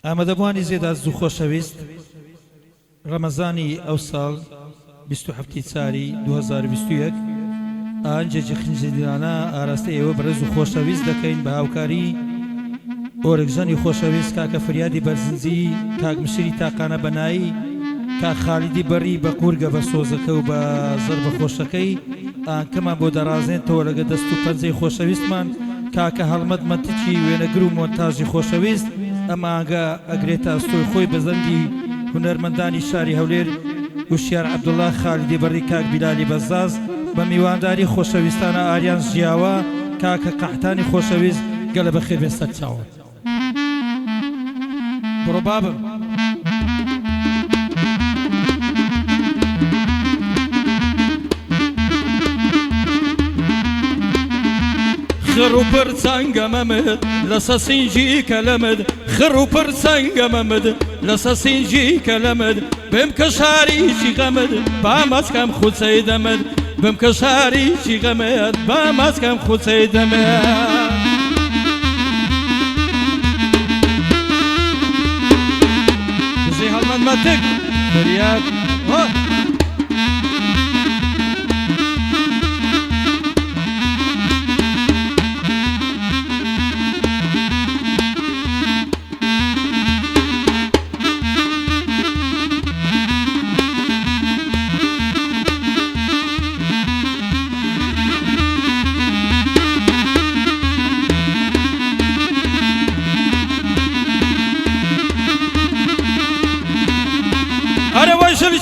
ئامادەبوانی زێدە زوو خۆشەویست ڕەمەزانی ئەو ساڵ 27 چاری 2021 ئەنجێکی خنجەدیرانە ئاراستەی ئێوە بەڕێز و خۆشەویست دەکەین بە هاوکاری ئۆرگژەنی خۆشەویست کاکە فریادی بەرزنجی کاک مشری تاقانە بەنایی کاک خالیدی بەڕی بە قورگە بە سۆزەکە و بە زەر بە خۆشەکەی ئانکەمان بۆ دەڕازێنەوە لەگە دەست و پەنجەی خۆشەویستمان کاکە هەڵمەت مەتیکی وێنەگر و مۆنتاژی خۆشەویست ئەم ئاگە ئەگرێتە ئەستۆی خۆی بەزەنگی هونەرمەندانی شاری هەولێر وشیار عەبدوڵڵا خالیدی بەڕی کاک بیلالی بەزاز بە میوانداری خۆشەویستانە ئاریان ژیاوە کاکە قەحتانی خۆشەویست گەلە بەخێر بێ سەر چاوە بڕۆ بابم خڕ و پرچەنگە مەمد لەسە سینجی کەلەمد خڕ و پرچەنگە مەمد لەسە سینجی کەلەمد بم کە شاریی غەمد با مەچکەم خوچەی دەمد بم کە شاریی غەمد با مەچکەم خوچەی دەمد بژی هەڵمەند مەتک فریاد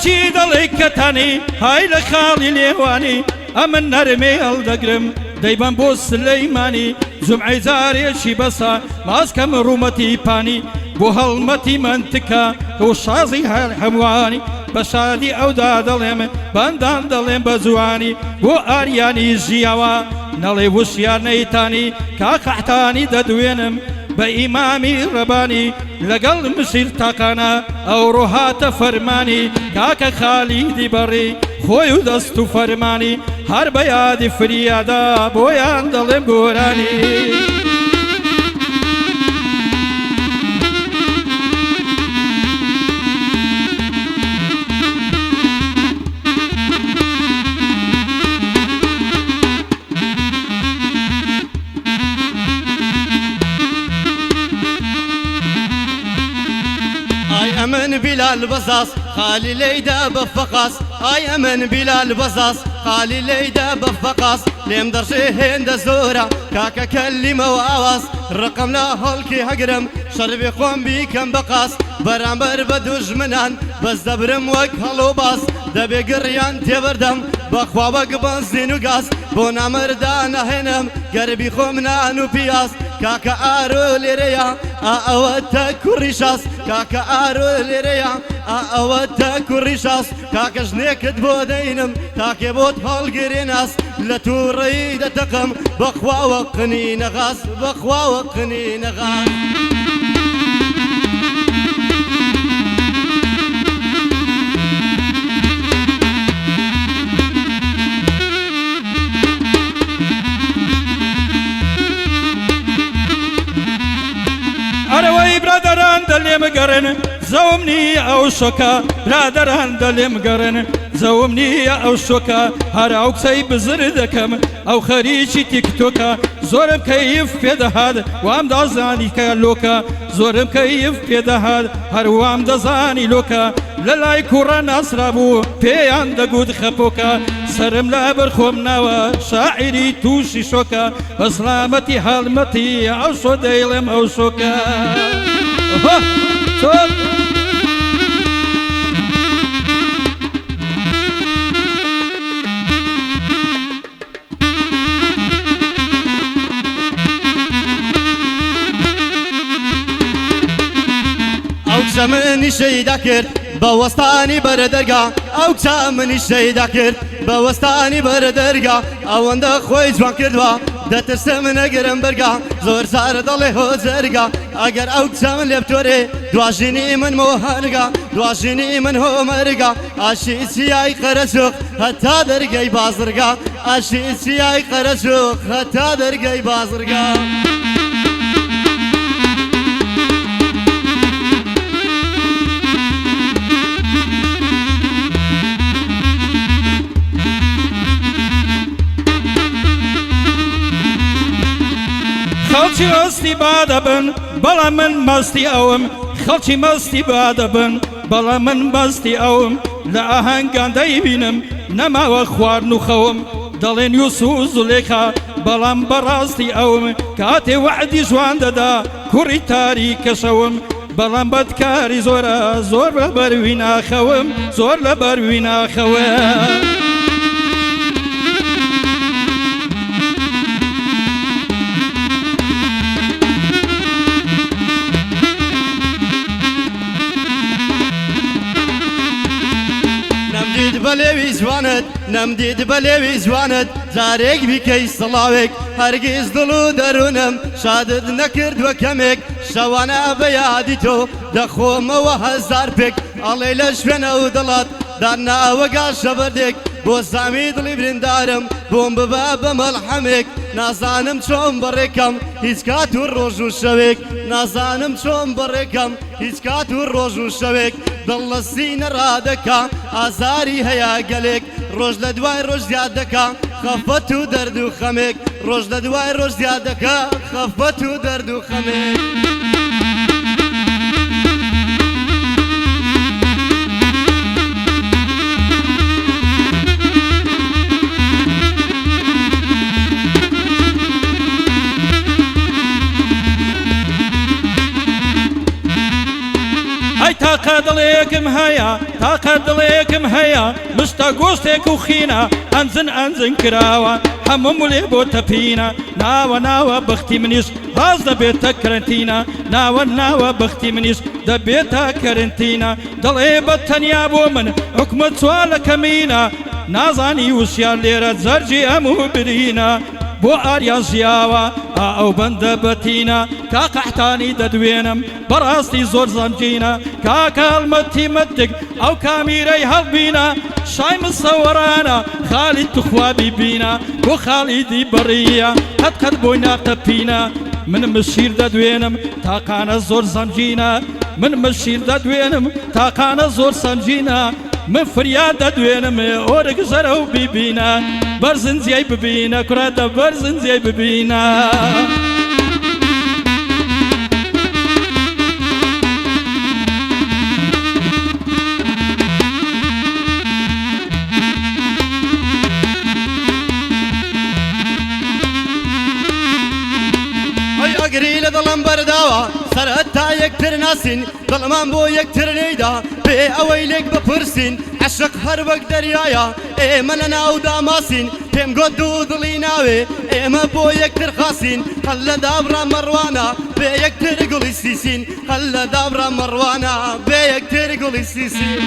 چی دەڵێ کەتانی های لە خاڵی لێوانی ئەمن نەرمێ هەڵدەگرم دەیبەم بۆ سلەیمانی جومعەی جارێکی بەسا ماسکەم ڕوومەتی پانی بۆ هەڵمەتی منتکە و شازی هەر هەمووانی بە شادی ئەودا دەڵێم بەندان دەڵێم بە جوانی بۆ ئاریانی ژیاوە نەڵێ وشیار نەیتانی کاقەحتانی دەدوێنم بە ئیمامی ڕەبانی لەگەڵ مشیر تاقانە ئەو ڕۆهاتە فەرمانی کاکە خالیدی بەڕی خۆی و دەست و فەرمانی هەر بە یادی فریادا بۆیان دەڵێم گۆرانی من بلال بزاز خالي ليدا بفقاس اي من بلال بزاز خالي ليدا بفقاس لم درشي هند زورا كاكا كلمة واواس رقم لا هولكي هقرم شربي خوم بيكم بقاس برامبر بدوج منان بس دبرم وك هلو باس دبي قريان تبردم بخوا بق بنزين وقاس بونا مردانا هنم قربي خوم نانو بياس كاكا آرو لريا أوتا كوريشاس كاكا آرو لريا أوتا كوريشاس كاكا جنيكت بودينم تاكي بود هالقريناس لتوريد تقم بخوا وقني نغاس بخوا وقني نغاس ئەرەوەی برادەران دەلێم گەڕن زەوم نییە ئەو شۆکە برادەران دەلێم گەڕن زەوم نییە ئەو شۆکە هەر ئەو قسەی بزر دەکەم ئەو خەریکی تیکتۆکە زۆرم کەیف پێدەهات وام دەزانی کە لۆکە زۆرم کەیف پێدەهات هەر وام دەزانی لۆکە لە لای کوڕە ناسرا بوو پێیان دەگوت خەپۆکە سرم لە بەرخۆم ناوە شاعری تووشی شۆکە بەسلامەتی هەڵمەتی ئەو شۆ دەیڵێم ئەو شۆکە ئەو چەمنی شەیدا کرد بە وەستانی بەرەدەرگا ئەو چەمنی شەیدا کرد بە وەستانی بەرەدەرگا ئەوەندە خۆی جوان کردووە دەترسم نەگرم بەرگا زۆر زار دەڵێ هۆجەرگا ئەگەر ئەو چەمن لێ بتۆرێ دواژینی من مۆهەرگا دواژینی من هۆمەرگا ئاشی چیای قەرەچۆق هەتا دەرگەی بازرگا ئاشی چیای قەرەچۆق هەتا دەرگەی بازرگا خەڵکی مەستی بادەبن بەڵام من مەستی ئەوم خەڵکی مەستی بادەبن بەڵام من مەستی ئەوم لە ئاهەنگان دەیبینم نەماوە خواردن و خەوم دەڵێن یوسف و زولێخا بەڵام بەڕاستی ئەوم کاتێ وعدی جوان دەدا کوڕی تاریکە شەوم بەڵام بەدکاری زۆرە زۆر لە بەروی ناخەوم زۆر لە بەروی ناخەوم نەمدید بە لێوی جوانت نەمدید بە لێوی جوانت جارێک بیکەی سڵاوێک هەرگیز دڵ و دەروونم شادت نەکردوە کەمێک شەوانە بە یادی تۆ دەخۆمەوە هەزار پێک ئەڵێ لە شوێنە و دڵات داناوە گاشە بەردێک بۆ زامی دڵی بریندارم بۆم ببە بە مەڵحەمێک نازانم چۆن بەڕێکەم هیچ کات و ڕۆژ و شەوێک نازانم چۆن بەڕێکەم هیچ کات و ڕۆژ و شەوێک دڵ لە سینە ڕادەکا ئازاری هەیە گەلێک ڕۆژ لە دوای ڕۆژ زیاد دەکا خەفەت و دەرد و خەمێک ڕۆژ لە دوای ڕۆژ زیاد دەکا خەفەت و دەرد و خەمێک تاقە دڵێکم هەیە تاقە دڵێکم هەیە مشتە گۆشتێک و خینە ئەنجن ئەنجن کراوە هەموم لێ بۆ تەپینە ناوە ناوە بەختی منیش باز دەبێتە کەرنتینە ناوە ناوە بەختی منیش دەبێتە کەرنتینە دڵێ بە تەنیا بۆ من حکومە چوا لە کەمینە نازانی وشیان لێرە جەرجی هەموو برینە بۆ ئاریان ژیاوە ئەو بەندە بەتینە کا قەحتانی دەدوێنم بەڕاستی زۆر زەمجینە کاکە هەڵمەتی مەتێک ئەو کامیرەی هەڵبینە شای مسەوەرانە خاڵی توخوا بیبینە بۆ خاڵیدی بەڕیە قەت بۆی ناتەپینە من مشیر دەدوێنم تاقانە زۆر زەمجینە من مشیر دەدوێنم تاقانە زۆر سەمجینە من فریاد دەدوێنم ئۆرگ ژەرە و بیبینە بەرزنجیای ببینە کوڕەتە بەرزنجیای ببینە ئەگری لە دڵم بەرداوە سەرەتا یەکتر ناسین دڵمان بۆ یەکتر نەیدا بێ ئەوەی لێک بپرسین عەشق هەر وەک دەریایە ئێمە لە ناو داماسین پێم گوت دوو دڵی ناوێ ئێمە بۆ یەکتر خاسین هەل لە دابڕا مەڕوانە بێ یەکتر گوڵی سیسین هەل لە دابڕا مەڕوانە بێ یەکتر گوڵی سیسین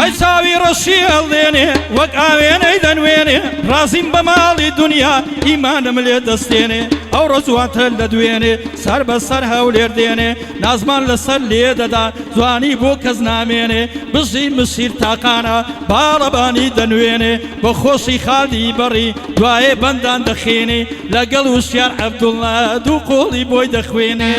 ئەی چاوی ڕەشی هەڵدێنێ وەک ئاوێنەی دەنوێنێ ڕازیم بە ماڵی دنیا ئیمانم لێ دەستێنێ ئەو ڕۆژواتە لە دوێنێ سەر بەسەر هەولێر دێنێ نازمان لەسەر لێ دەدا جوانی بۆ کەس نامێنێ بژی مسیر تاقانە باڵەبانی دەنوێنێ بە خۆشی خاڵی بەڕی دوایێ بەندان دەخێنێ لەگەڵ وشیار عەبدوڵڵا دوو قۆڵی بۆی دەخوێنێ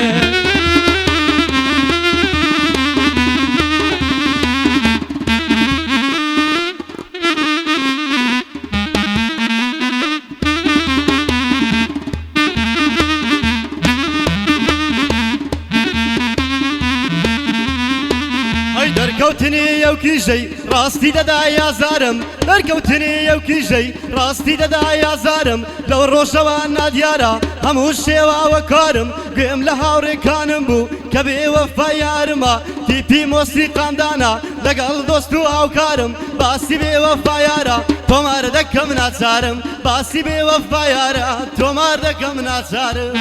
دەرکەوتنی ئەو کیژەی ڕاستی دەدا یازارم دەرکەوتنی ئەو کیژەی ڕاستی دەدا یازارم لەو ڕۆژەوە نادیارە هەموو شێواوە کارم گوێم لە هاوڕێکانم بوو کە بێوەفا یارمە تیپی مۆسیقاندانە لەگەڵ دۆست و هاوکارم باسی بێوەفا یارە تۆمار دەکەم ناچارم باسی بێوەفا یارە تۆمار دەکەم ناچارم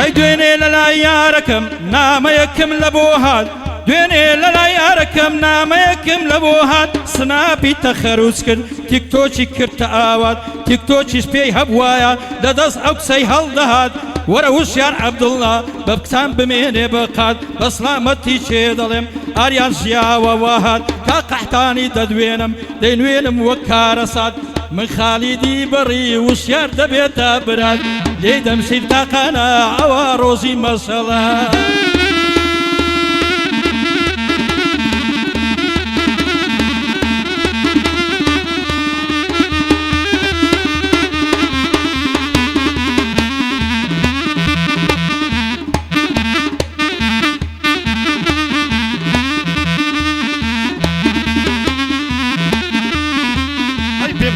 ئەی دوێنێ لەلای یارەکەم نامەیەکم لە بۆ هات دوێنێ لەلای یارەکەم نامەیەکم لە بۆ هات سناپی تەخەروج کرد تیکتۆکی کردتە ئاوات تیکتۆکیش پێی هەبوایە لەدەست ئەو کسەی هەڵدەهات وەرە وشیان عەبدوڵڵا بە بکتان بمێنێ بەقات بە سڵامەتی چێ دەڵێم ئاریان ژیاوە وەهات تا قەحتانی دەدوێنم دەینوێنم وەک کارەسات من خالیدی بەڕی وشیار دەبێتە برات لێ دەمسیر تاقانە ئەوە ڕۆژی مەسەڵە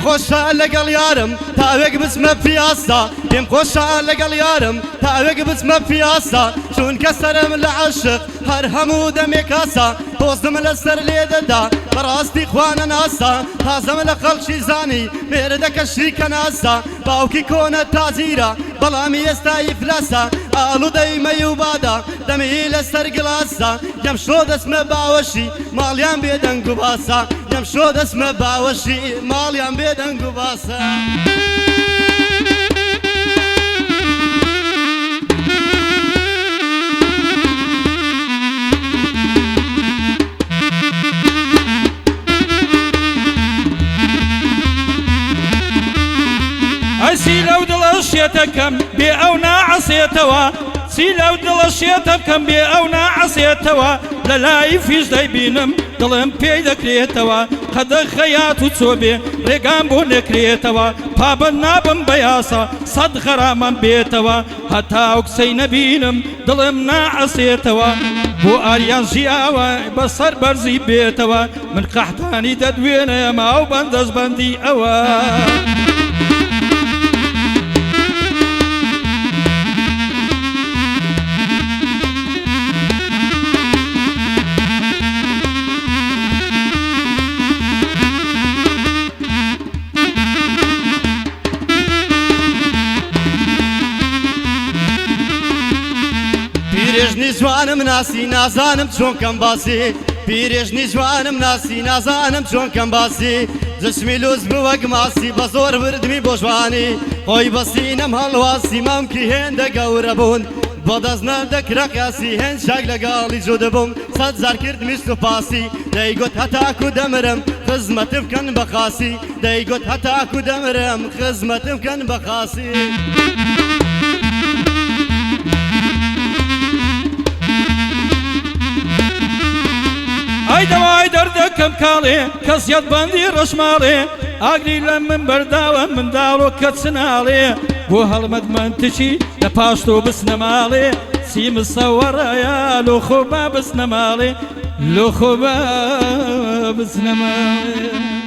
خۆشە لەگەڵ یارم تاوێک بچمە پیاسا پێم خۆشە لەگەڵ یارم تاوێک بچمە پیاسا چونکە سەرم لە عاشق هەر هەموو دەمێکاسا دۆزم لەسەر لێدەدا بەڕاستی خوانە ناسا تازەم لە خەڵکی زانی مێردەکە شریکە ناسا باوکی کۆنە تازیرە بەڵامی ئێستای فلاسا ئاڵوودەی مەی و بادا دەمی لەسەر گلاسا یەمشۆ دەسمە باوەشی ماڵیان بێدەنگ و باسا یەمشۆ دەسمە باوەشی ماڵیان بێدەنگ و باسا ئەسی لەو دڵە شێتەکەم بێ ئەو ناعەسێتەوە چی لەو دڵە شێتە بکەم بێ ئەو ناعەسێتەوە لە لای فیش دەیبینم دڵم پێی دەکرێتەوە قەدە خەیات و چۆ بێ ڕێگام بۆ نەکرێتەوە پابەند نابم بە یاسا سەد غەرامەم بێتەوە هەتا ئەو قسەی نەبینم دڵم ناعەسێتەوە بۆ ئاریان ژیاوە بەسەر بەرزی بێتەوە من قەحتانی دەدوێنێ ماو بەندەزبەندی ئەوە پیرێژنی جوانم ناسی نازانم چۆن کەم باسی پیرێژنی جوانم ناسی نازانم چۆن کەم باسی جسمی لوز بوەک ماسی بە زۆر بردمی بۆ جوانی خۆی بەسینەم هەڵواسی مامکی هێندە گەورە بوون بۆ دەستنە دەکرە قاسی هێند شاک لەگەڵی جوودە بووم سەد زار کرد میست و پاسی دەیگوت هەتاکو دەمرم خزمەتم بکەن بە خاسی دەیگوت هەتاکو دەمرم خزمەتم بکەن بە خاسی ئای دەوای دەردەکەم کاڵێ کەسیەت بەندی ڕەشماڵێ ئاگری لە من بەرداوە منداڵۆ کە چناڵێ بۆ هەڵمەت منتشی لە پاشتۆ بسنە ماڵێ سیمە سەوەڕایە لۆ خۆ با بسنە ماڵێ لۆ خۆ با بسنە ماڵێ